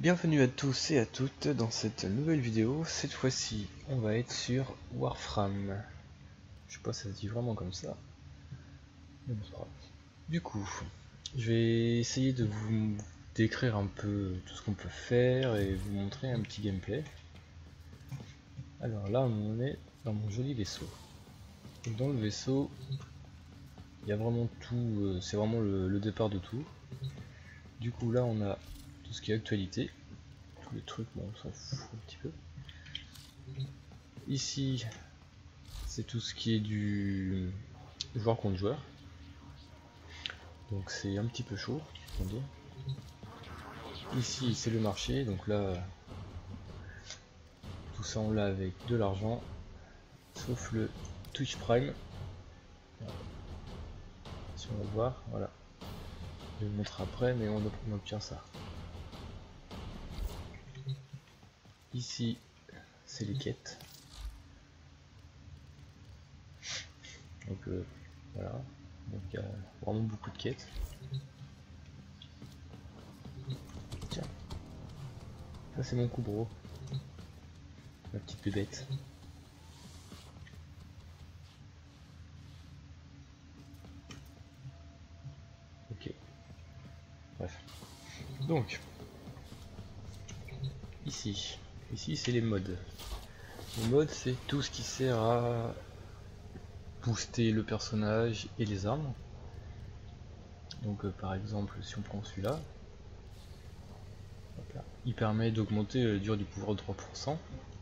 Bienvenue à tous et à toutes dans cette nouvelle vidéo. Cette fois-ci, on va être sur Warframe. Je sais pas si ça se dit vraiment comme ça. Du coup, je vais essayer de vous décrire un peu tout ce qu'on peut faire et vous montrer un petit gameplay. Alors là, on est dans mon joli vaisseau. Et dans le vaisseau, il y a vraiment tout, c'est vraiment le départ de tout. Du coup, là, on a tout ce qui est actualité. Tous les trucs, bon, on s'en fout un petit peu. Ici, c'est tout ce qui est du joueur contre joueur. Donc c'est un petit peu chaud, on dit. Ici, c'est le marché, donc là, tout ça on l'a avec de l'argent, sauf le Twitch Prime. Si on va voir, voilà. Je vais vous montrer après, mais on obtient ça. Ici, c'est les quêtes. Donc voilà, donc il y a vraiment beaucoup de quêtes. Tiens, ça c'est mon Kubrow, ma petite bébête. Ok, bref. Donc, ici c'est les mods. Les mods c'est tout ce qui sert à booster le personnage et les armes. Donc par exemple si on prend celui-là, il permet d'augmenter la durée du pouvoir de 3%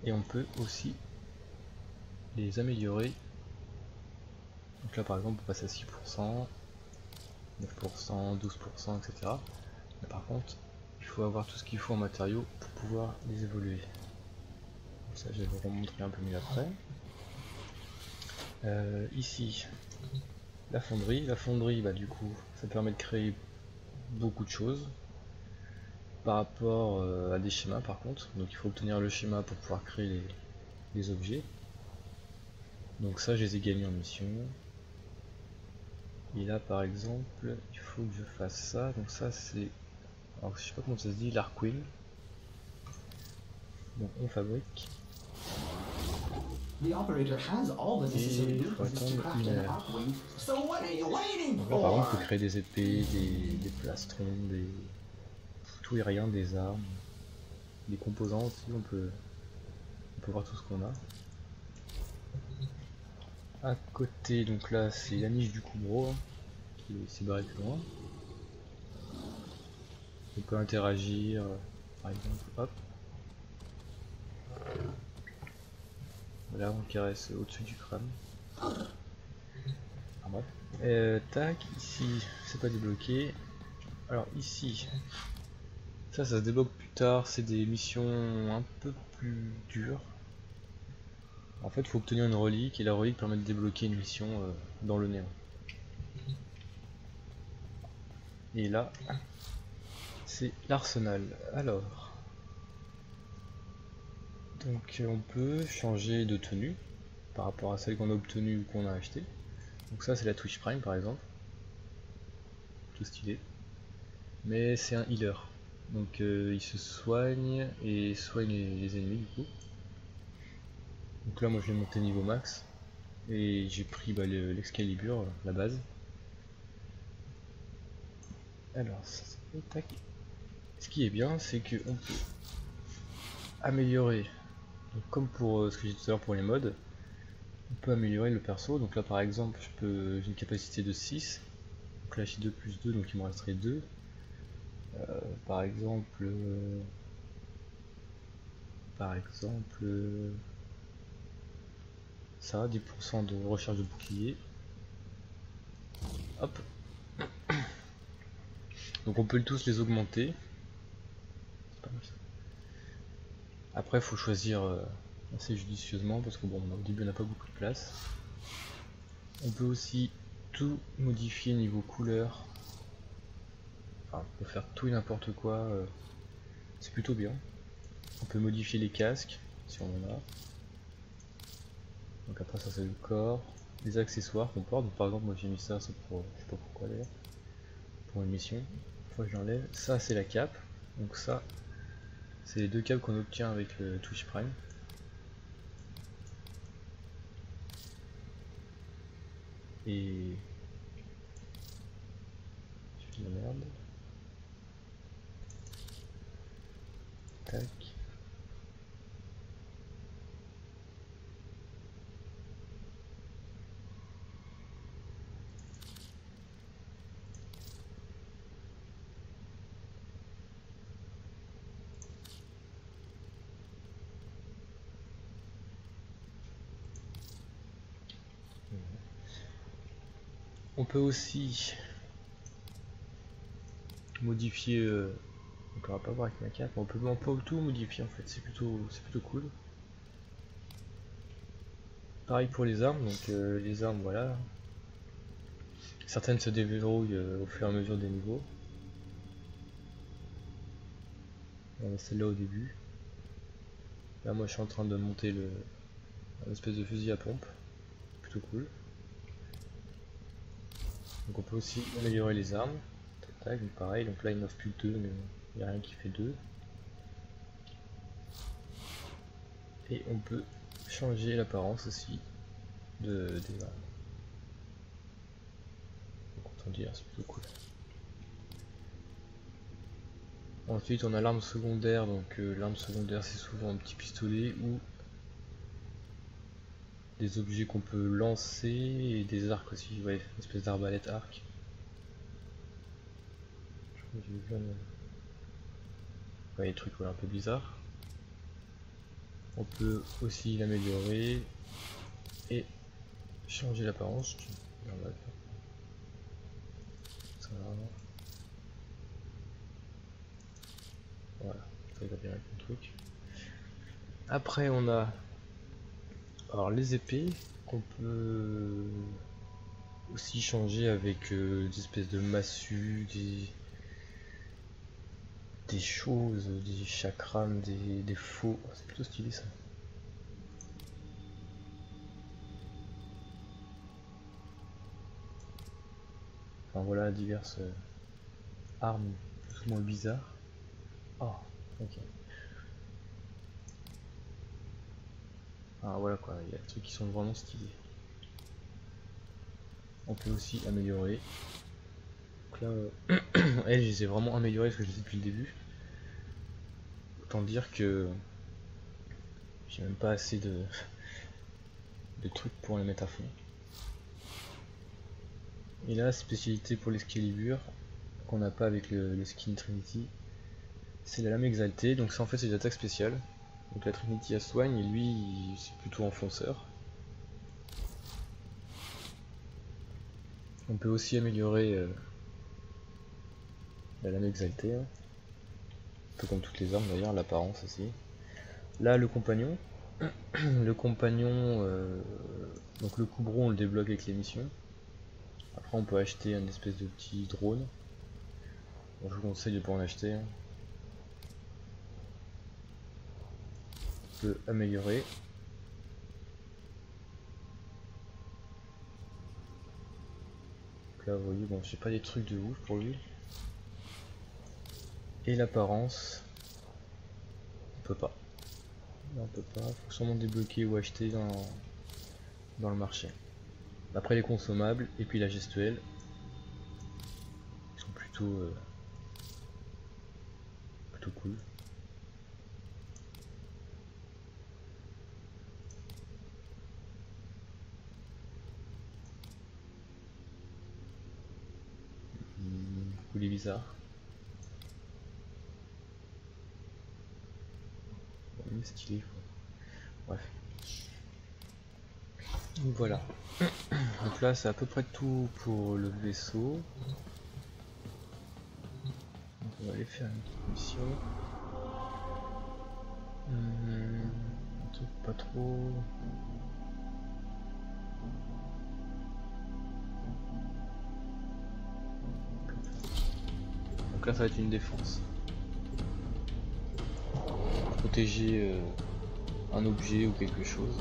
et on peut aussi les améliorer. Donc là par exemple on passe à 6%, 9%, 12%, etc. Mais par contre il faut avoir tout ce qu'il faut en matériaux pour pouvoir les évoluer. Donc ça je vais vous remontrer un peu mieux après. Ici la fonderie bah, du coup ça permet de créer beaucoup de choses par rapport à des schémas par contre. Donc il faut obtenir le schéma pour pouvoir créer les objets. Donc ça je les ai gagnés en mission. Et là par exemple il faut que je fasse ça. Donc ça c'est, alors je sais pas comment ça se dit, l'Arkwing. Donc on fabrique. Et il faut attendre 1 heure. Donc là par exemple on peut créer des épées, des plastrons, des tout et rien, des armes, des composants aussi, on peut voir tout ce qu'on a. À côté, donc là c'est la niche du Kubrow, hein, qui s'est barré plus loin. On peut interagir, par exemple, hop. Voilà, on caresse au-dessus du crâne. Ah, bref. Tac, ici c'est pas débloqué. Alors ici, ça se débloque plus tard, c'est des missions un peu plus dures. En fait, il faut obtenir une relique et la relique permet de débloquer une mission dans le néant. Et là, c'est l'arsenal. Alors, donc on peut changer de tenue par rapport à celle qu'on a obtenue ou qu'on a acheté. Donc ça c'est la Twitch Prime par exemple, tout stylé. Mais c'est un healer, donc il se soigne et soigne les ennemis du coup. Donc là moi je vais monter niveau max et j'ai pris bah, l'Excalibur, la base. Alors ça, tac. Ce qui est bien c'est qu'on peut améliorer, donc, comme pour ce que j'ai dit tout à l'heure pour les mods, on peut améliorer le perso. Donc là par exemple j'ai une capacité de 6, donc là j'ai 2 plus 2 donc il me resterait 2. Par exemple ça, 10% de recharge de bouclier. Hop. Donc on peut tous les augmenter. Après il faut choisir assez judicieusement parce que bon au début on n'a pas beaucoup de place. On peut aussi tout modifier niveau couleur. Enfin on peut faire tout et n'importe quoi. C'est plutôt bien. On peut modifier les casques si on en a. Donc après ça c'est le corps. Les accessoires qu'on porte. Donc par exemple moi j'ai mis ça, c'est pour, je sais pas pourquoi d'ailleurs, pour une mission. Une fois que j'enlève, ça c'est la cape. Donc ça C'est les deux câbles qu'on obtient avec le Twitch Prime. Et... je fais de la merde. Tac. On peut aussi modifier, donc on va pas voir avec ma carte, mais on peut pas tout modifier en fait, c'est plutôt cool. Pareil pour les armes, donc les armes voilà. Certaines se déverrouillent au fur et à mesure des niveaux. On a celle-là au début. Là moi je suis en train de monter un espèce de fusil à pompe, plutôt cool. Donc on peut aussi améliorer les armes. Tac, tac, donc pareil, donc là il n'offre plus que 2, mais il n'y a rien qui fait 2. Et on peut changer l'apparence aussi des armes. Donc autant dire, c'est plutôt cool. Ensuite on a l'arme secondaire, donc l'arme secondaire c'est souvent un petit pistolet ou des objets qu'on peut lancer et des arcs aussi, ouais, une espèce d'arbalète arc. Je crois que j'ai vu des trucs voilà, un peu bizarres. On peut aussi l'améliorer et changer l'apparence. Voilà, ça va bien avec le truc. Après on a alors les épées qu'on peut aussi changer avec des espèces de massues, des choses, des chakrams, des faux. Oh, c'est plutôt stylé ça. Enfin voilà diverses armes plus ou moins bizarres. Oh, ok. Ah voilà quoi, il y a des trucs qui sont vraiment stylés. On peut aussi améliorer. Donc là, elle, je les ai vraiment améliorés parce que je les ai depuis le début. Autant dire que j'ai même pas assez de trucs pour les mettre à fond. Et là, spécialité pour l'Excalibur qu'on n'a pas avec le skin Trinity, c'est la lame exaltée. Donc ça en fait c'est des attaques spéciales. Donc la Trinity elle soigne et lui c'est plutôt enfonceur. On peut aussi améliorer la lame exaltée, hein. Un peu comme toutes les armes d'ailleurs, l'apparence aussi. Là le compagnon, le compagnon, donc le coubron on le débloque avec les missions. Après on peut acheter un espèce de petit drone. Bon, je vous conseille de ne pas en acheter, hein. On peut améliorer. Donc là vous voyez, bon j'ai pas des trucs de ouf pour lui. Et l'apparence, on peut pas. Là, on peut pas, faut sûrement débloquer ou acheter dans le marché. Après les consommables et puis la gestuelle, ils sont plutôt cool. Il est bizarre. Il est stylé quoi. Bref. Donc voilà. Donc là c'est à peu près tout pour le vaisseau. Donc on va aller faire une petite mission. Un truc pas trop. Donc là ça va être une défense. Protéger un objet ou quelque chose.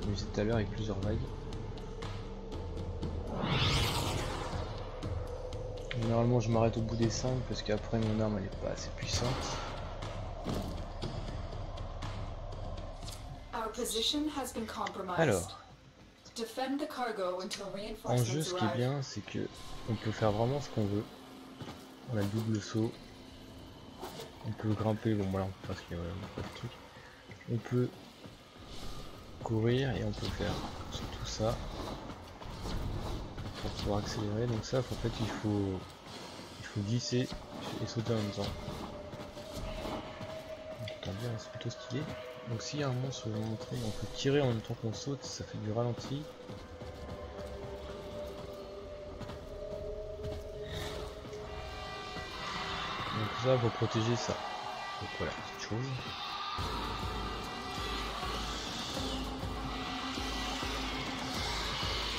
Comme je disais tout à l'heure avec plusieurs vagues. Généralement je m'arrête au bout des 5 parce qu'après mon arme elle est pas assez puissante. Alors, en jeu, ce qui est bien, c'est que on peut faire vraiment ce qu'on veut. On a le double saut. On peut grimper, bon voilà, parce qu'il y a pas de truc. On peut courir et on peut faire surtout ça pour pouvoir accélérer. Donc ça, en fait, il faut glisser et sauter en même temps. Donc, bien, c'est plutôt stylé. Donc s'il y a un monstre, je vais vous montrer, on peut tirer en même temps qu'on saute, ça fait du ralenti. Donc ça, pour protéger ça. Donc voilà, petite chose.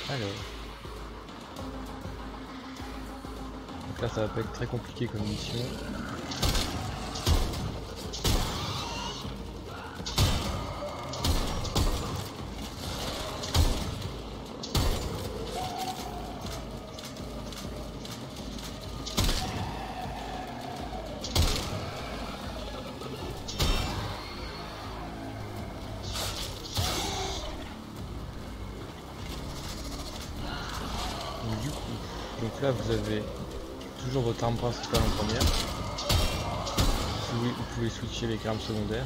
Alors. Donc là, ça va pas être très compliqué comme mission. Donc là vous avez toujours votre arme principale en première. Vous pouvez switcher avec l'arme secondaire.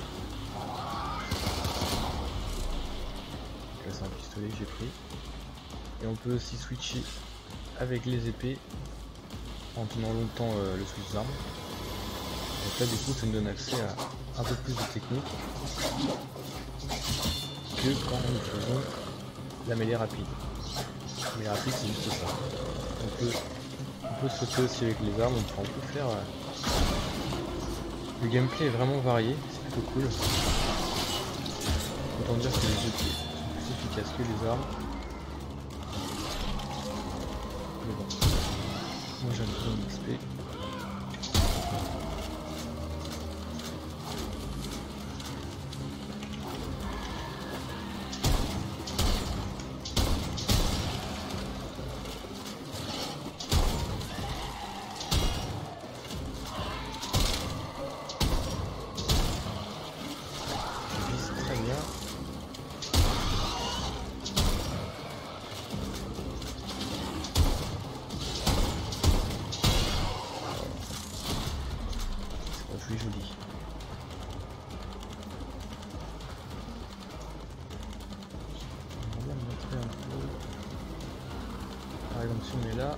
Donc là c'est un pistolet que j'ai pris. Et on peut aussi switcher avec les épées en tenant longtemps le switch d'arme. Donc là du coup ça nous donne accès à un peu plus de technique que quand nous faisons la mêlée rapide. La mêlée rapide c'est juste ça. On peut sauter aussi avec les armes, on peut faire... Le gameplay est vraiment varié, c'est plutôt cool. Autant dire que les épées sont plus efficaces que les armes. Mais bon, moi j'aime bien l'XP. Joli. On va bien montrer un peu. Par exemple si on est là.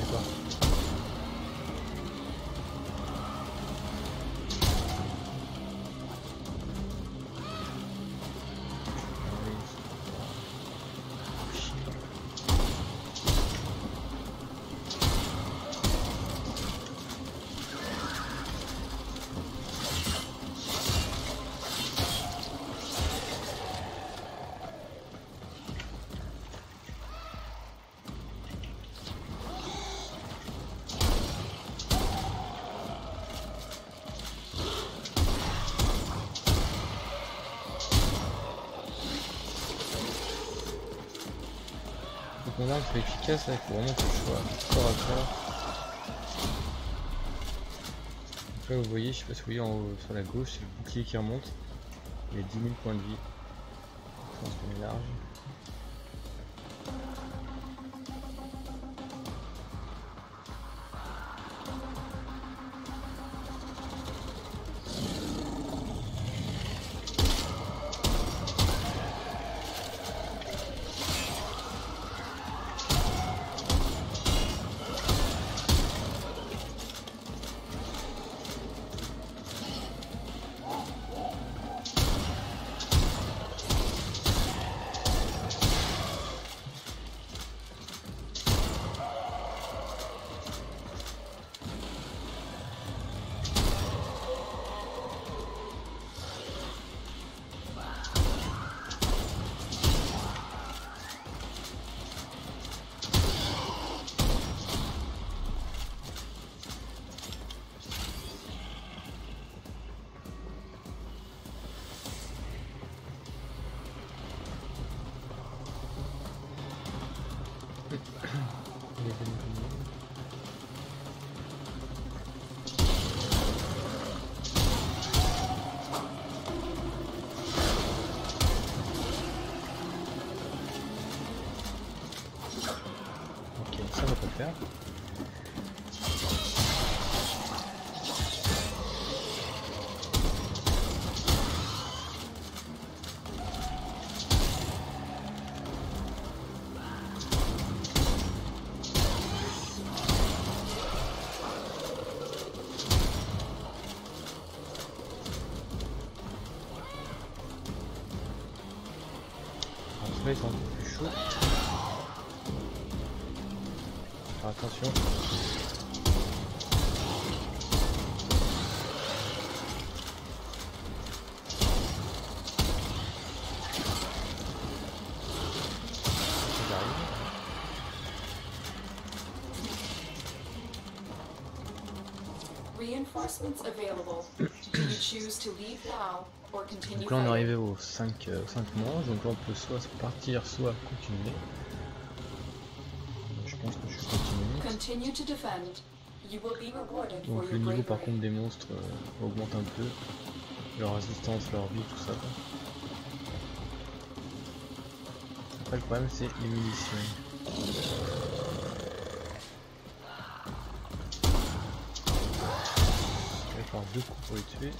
D'accord. Donc mon arme c'est efficace, là il faut vraiment que je sois corps à corps. Donc là vous voyez, je sais pas si vous voyez en haut sur la gauche, c'est le bouclier qui remonte. Il y a 10 000 points de vie. Je pense qu'on est large. ça va pas le faire. Là ils sont un peu plus chauds. Faire attention. J'arrive. Reinforcements available. Do you choose to leave now or continue? Donc là on est arrivé aux 5 manches, donc là on peut soit partir, soit continuer. Donc, je pense que je continue. Continue to defend. You will be rewarded for Donc le your niveau par bravery. contre des monstres augmente un peu. Leur résistance, leur vie, tout ça. Quoi. Après le problème c'est les munitions. Je vais faire 2 coups pour les tuer.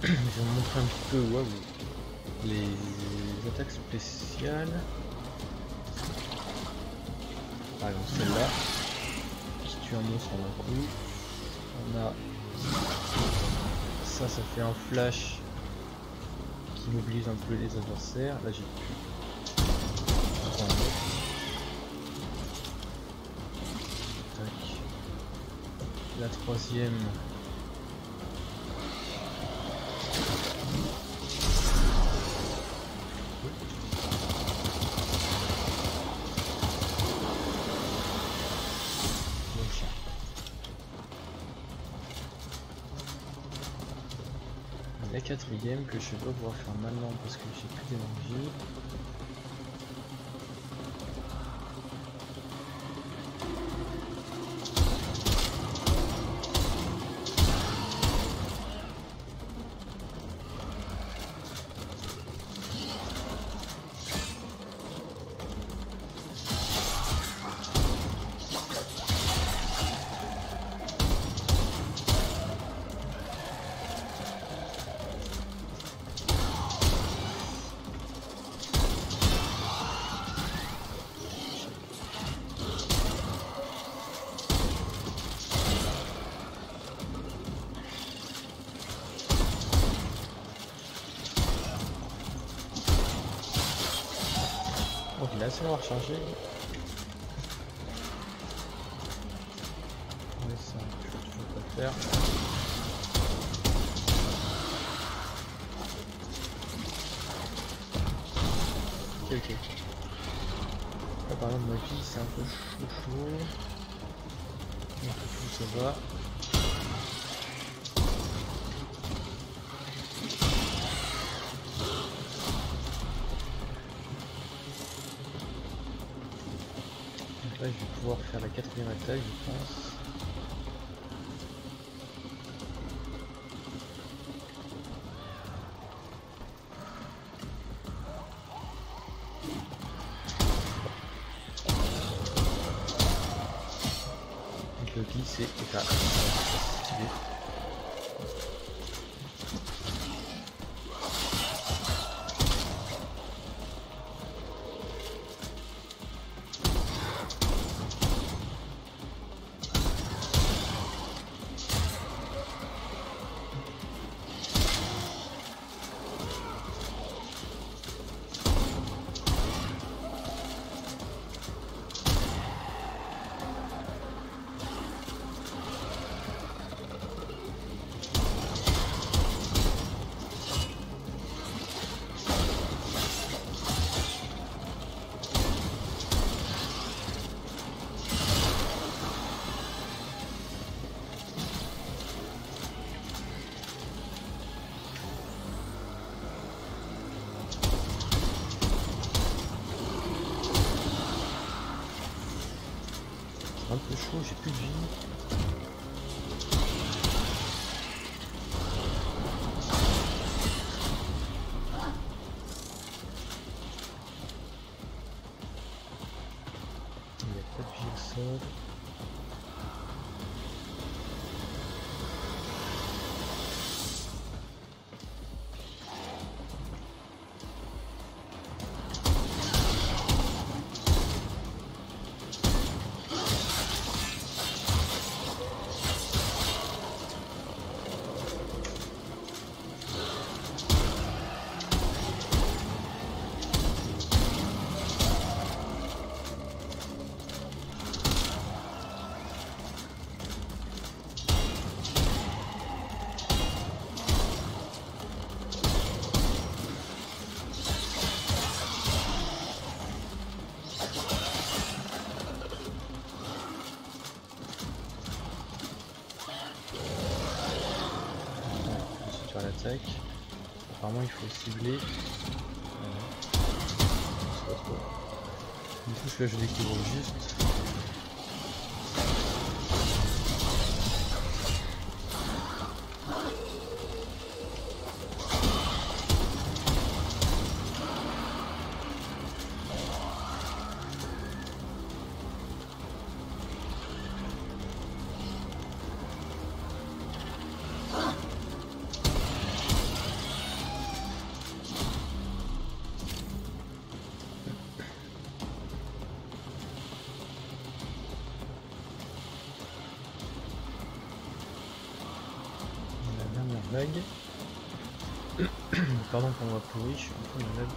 Je vais vous montrer un petit peu les attaques spéciales. Par exemple celle-là, qui tue un monstre en un coup. On a ça, ça fait un flash qui mobilise un peu les adversaires. Là j'ai pu. La troisième. La quatrième que je vais pas pouvoir faire maintenant parce que j'ai plus d'énergie. Donc il a assez à recharger. Ouais, ça, je peux toujours pas le faire. Ok, ok. Là par exemple ma vie c'est un peu chaud. Un peu chaud ça va. Là, je vais pouvoir faire la quatrième attaque, je pense. Donc le qui c'est stylé. bientôt, j'ai plus de vie. Il n'y a pas de vie au sol. L'attaque. Apparemment il faut cibler. Voilà. Du coup celui-là je découvre juste. Vague. Pardon pour ma pourri, je suis un peu malade.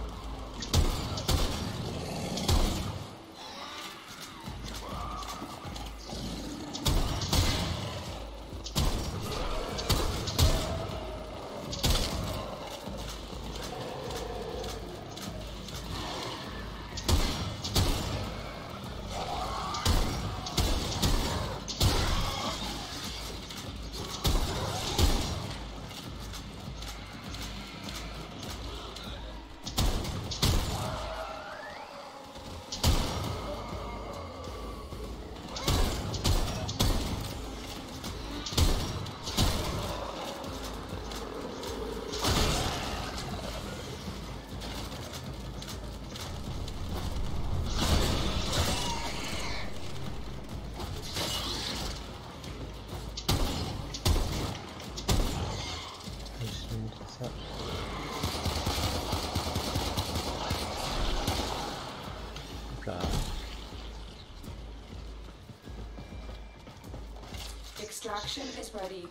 Extraction is ready.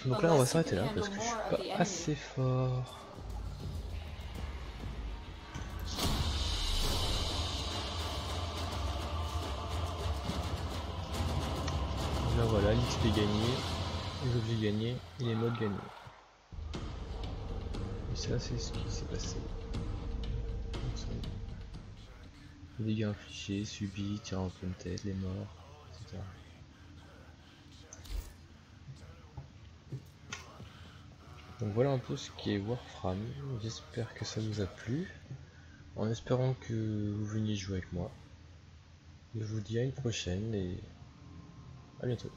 Donc là on va s'arrêter là parce que je suis pas assez fort. Là voilà, l'XP gagné, les objets gagnés et les modes gagnés. Et ça c'est ce qui s'est passé. Les dégâts infligés, subis, tir en pleine tête, les morts, etc. Donc voilà un peu ce qui est Warframe, j'espère que ça vous a plu, en espérant que vous veniez jouer avec moi. Je vous dis à une prochaine et à bientôt.